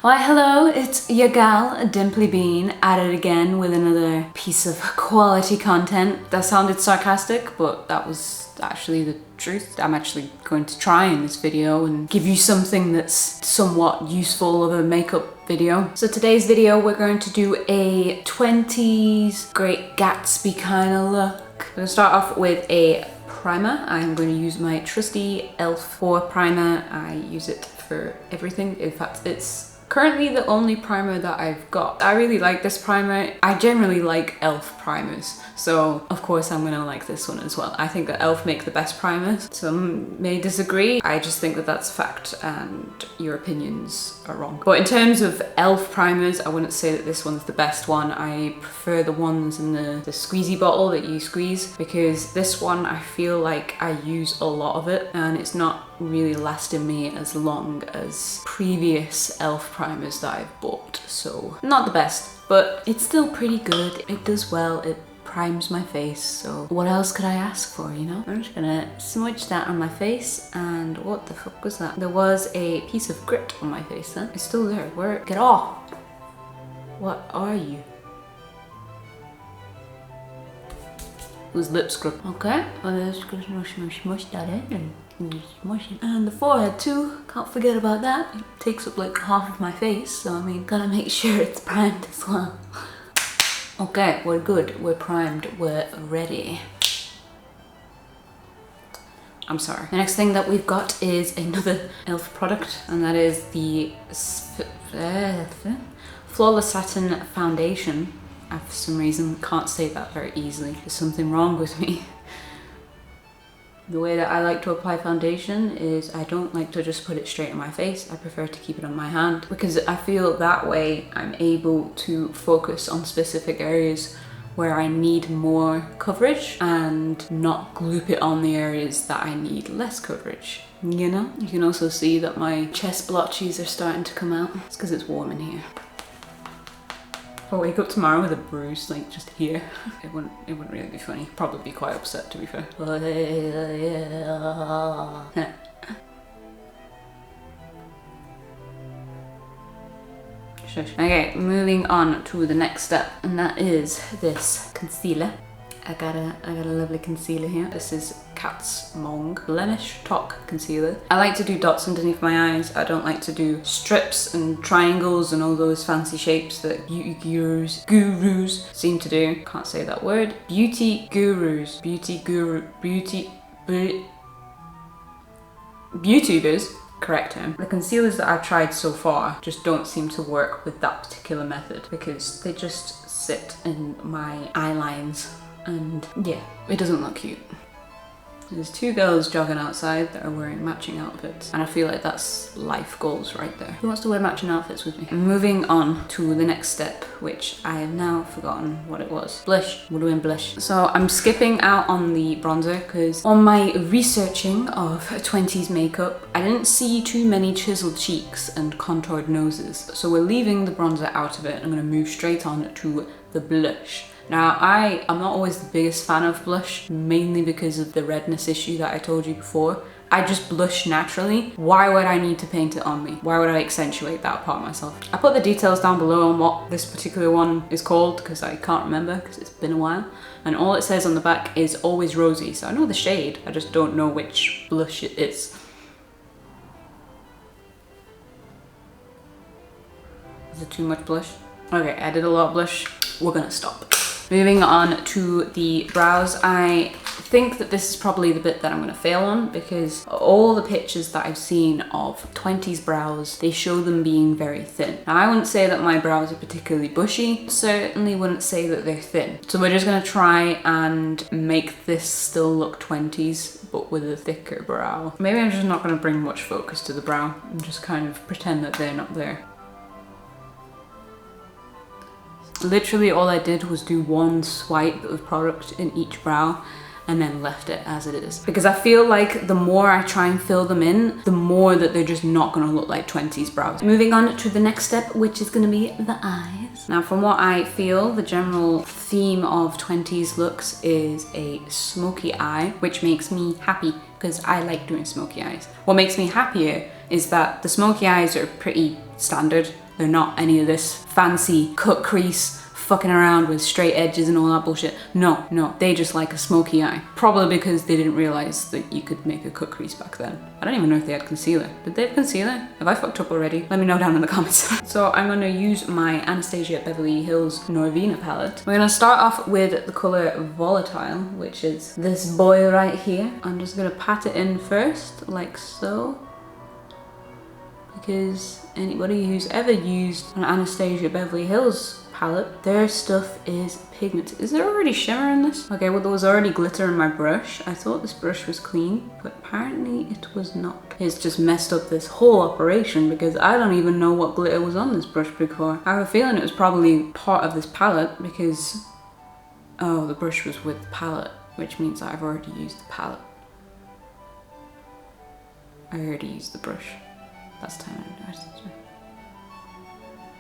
Why hello, it's your gal, Dimply Bean, at it again with another piece of quality content. That sounded sarcastic, but that was actually the truth. I'm actually going to try in this video and give you something that's somewhat useful of a makeup video. So today's video we're going to do a 20s Great Gatsby kind of look. We're going to start off with a primer. I'm going to use my trusty e.l.f. 4 primer. I use it for everything. In fact, it's currently the only primer that I've got. I really like this primer. I generally like e.l.f. primers, so of course I'm gonna like this one as well. I think that e.l.f. make the best primers. Some may disagree. I just think that that's fact and your opinions are wrong. But in terms of e.l.f. primers, I wouldn't say that this one's the best one. I prefer the ones in the squeezy bottle that you squeeze, because this one I feel like I use a lot of it and it's not really lasting me as long as previous e.l.f. primers that I've bought. So not the best, but it's still pretty good. It does well, it primes my face, so what else could I ask for, you know? I'm just gonna smudge that on my face. And what the fuck was that? There was a piece of grit on my face then. It's still there. Where? Get off! What are you? It was lip scrub. Okay, well, let's go smush that in and smush it. And the forehead too, can't forget about that. It takes up like half of my face, so I mean, gotta make sure it's primed as well. Okay, we're good, we're primed, we're ready. I'm sorry. The next thing that we've got is another e.l.f. product, and that is the Flawless Satin Foundation. I, for some reason, can't say that very easily. There's something wrong with me. The way that I like to apply foundation is I don't like to just put it straight on my face. I prefer to keep it on my hand, because I feel that way I'm able to focus on specific areas where I need more coverage and not gloop it on the areas that I need less coverage. You know? You can also see that my chest blotches are starting to come out. It's because it's warm in here. If I wake up tomorrow with a bruise, like just here, it wouldn't really be funny. Probably be quite upset, to be fair. Okay, moving on to the next step, and that is this concealer. I got a lovely concealer here. This is Camo Blemish Talk Concealer. I like to do dots underneath my eyes. I don't like to do strips and triangles and all those fancy shapes that beauty gurus seem to do. Can't say that word. Beauty gurus. YouTubers. Correct term. The concealers that I've tried so far just don't seem to work with that particular method, because they just sit in my eye lines. And yeah, it doesn't look cute. There's two girls jogging outside that are wearing matching outfits, and I feel like that's life goals right there. Who wants to wear matching outfits with me? Moving on to the next step, which I have now forgotten what it was. Blush. We're doing blush. So I'm skipping out on the bronzer, because on my researching of 20s makeup, I didn't see too many chiseled cheeks and contoured noses. So we're leaving the bronzer out of it. I'm gonna move straight on to the blush. Now, I'm not always the biggest fan of blush, mainly because of the redness issue that I told you before. I just blush naturally. Why would I need to paint it on me? Why would I accentuate that part of myself? I put the details down below on what this particular one is called, because I can't remember, because it's been a while. And all it says on the back is always Rosy. So I know the shade, I just don't know which blush it is. Is it too much blush? Okay, I did a lot of blush. We're gonna stop. Moving on to the brows, I think that this is probably the bit that I'm going to fail on, because all the pictures that I've seen of 20s brows, they show them being very thin. Now, I wouldn't say that my brows are particularly bushy, certainly wouldn't say that they're thin. So we're just going to try and make this still look 20s, but with a thicker brow. Maybe I'm just not going to bring much focus to the brow and just kind of pretend that they're not there. Literally all I did was do one swipe of product in each brow and then left it as it is. Because I feel like the more I try and fill them in, the more that they're just not gonna look like 20s brows. Moving on to the next step, which is gonna be the eyes. Now, from what I feel, the general theme of 20s looks is a smoky eye, which makes me happy because I like doing smoky eyes. What makes me happier is that the smoky eyes are pretty standard. They're not any of this fancy cut crease fucking around with straight edges and all that bullshit. No, they just like a smoky eye. Probably because they didn't realize that you could make a cut crease back then. I don't even know if they had concealer. Did they have concealer? Have I fucked up already? Let me know down in the comments. So I'm gonna use my Anastasia Beverly Hills Norvina palette. We're gonna start off with the color Volatile, which is this boy right here. I'm just gonna pat it in first, like so. Because anybody who's ever used an Anastasia Beverly Hills palette, their stuff is pigmented. Is there already shimmer in this? Okay, well there was already glitter in my brush. I thought this brush was clean, but apparently it was not. It's just messed up this whole operation because I don't even know what glitter was on this brush before. I have a feeling it was probably part of this palette because, oh, the brush was with the palette, which means that I've already used the palette. I already used the brush. Last time I did it.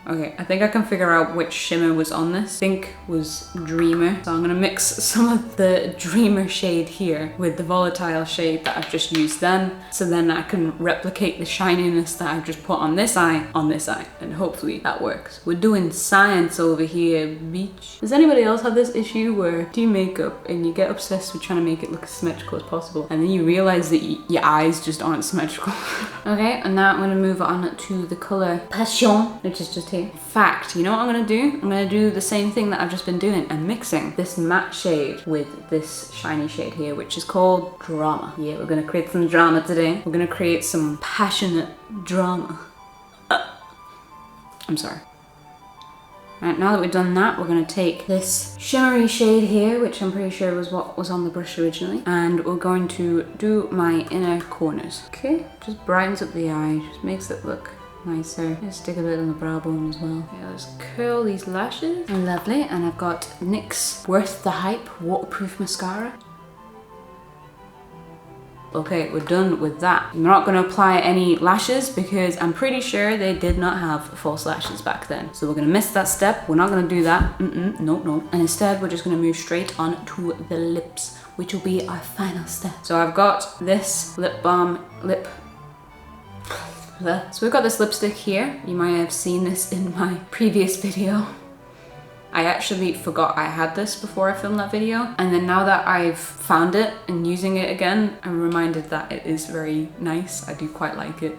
Okay, I think I can figure out which shimmer was on this. I think was Dreamer. So I'm gonna mix some of the Dreamer shade here with the Volatile shade that I've just used then. So then I can replicate the shininess that I've just put on this eye, and hopefully that works. We're doing science over here, bitch. Does anybody else have this issue where you do makeup and you get obsessed with trying to make it look as symmetrical as possible and then you realize that your eyes just aren't symmetrical? Okay, and now I'm gonna move on to the color Passion, which is just here. Fact, you know what I'm gonna do? I'm gonna do the same thing that I've just been doing and mixing this matte shade with this shiny shade here, which is called Drama. Yeah, we're gonna create some drama today. We're gonna create some passionate drama. I'm sorry. Right, now that we've done that, we're gonna take this shimmery shade here, which I'm pretty sure was what was on the brush originally, and we're going to do my inner corners. Okay, just brightens up the eye, just makes it look nicer. Just stick a bit on the brow bone as well. Okay, let's curl these lashes. Lovely, and I've got NYX Worth the Hype waterproof mascara. Okay, we're done with that. I'm not gonna apply any lashes because I'm pretty sure they did not have false lashes back then. So we're gonna miss that step. We're not gonna do that. No. And instead, we're just gonna move straight on to the lips, which will be our final step. So I've got this lip balm, So we've got this lipstick here. You might have seen this in my previous video. I actually forgot I had this before I filmed that video. And then now that I've found it and using it again, I'm reminded that it is very nice. I do quite like it.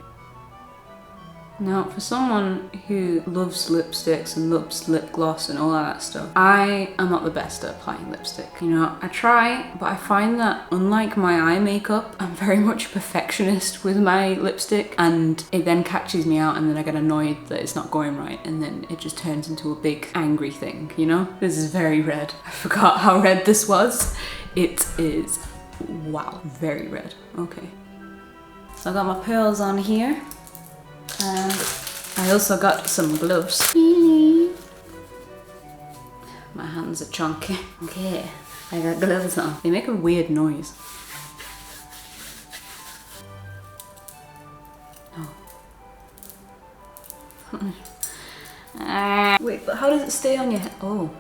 Now, for someone who loves lipsticks and loves lip gloss and all that stuff, I am not the best at applying lipstick. You know, I try, but I find that unlike my eye makeup, I'm very much a perfectionist with my lipstick, and it then catches me out and then I get annoyed that it's not going right, and then it just turns into a big angry thing, you know? This is very red. I forgot how red this was. It is, wow, very red. Okay. So I got my pearls on here. And I also got some gloves. My hands are chunky. Okay, I got gloves on. They make a weird noise. Oh. Wait, but how does it stay on your head? Oh.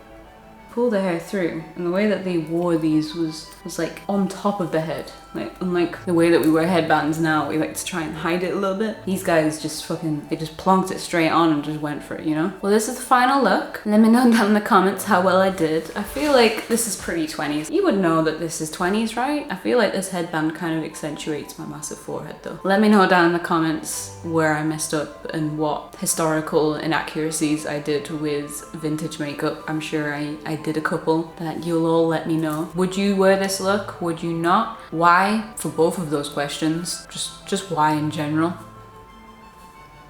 Pull the hair through, and the way that they wore these was like on top of the head. Like, unlike the way that we wear headbands now, we like to try and hide it a little bit. These guys just fucking, they just plonked it straight on and just went for it, you know? Well, this is the final look. Let me know down in the comments how well I did. I feel like this is pretty 20s. You would know that this is 20s, right? I feel like this headband kind of accentuates my massive forehead though. Let me know down in the comments where I messed up and what historical inaccuracies I did with vintage makeup. I'm sure I did a couple that you'll all let me know. Would you wear this look? Would you not? Why? For both of those questions. Just why in general.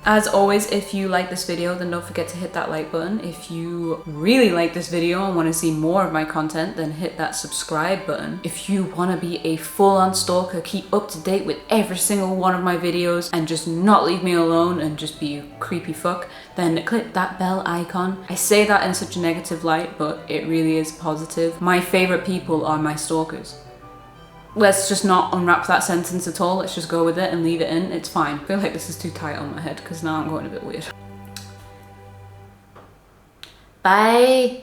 As always, if you like this video, then don't forget to hit that like button. If you really like this video and want to see more of my content, then hit that subscribe button. If you want to be a full-on stalker, keep up to date with every single one of my videos and just not leave me alone and just be a creepy fuck, then click that bell icon. I say that in such a negative light, but it really is positive. My favorite people are my stalkers. Let's just not unwrap that sentence at all. Let's just go with it and leave it in. It's fine. I feel like this is too tight on my head because now I'm going a bit weird. Bye.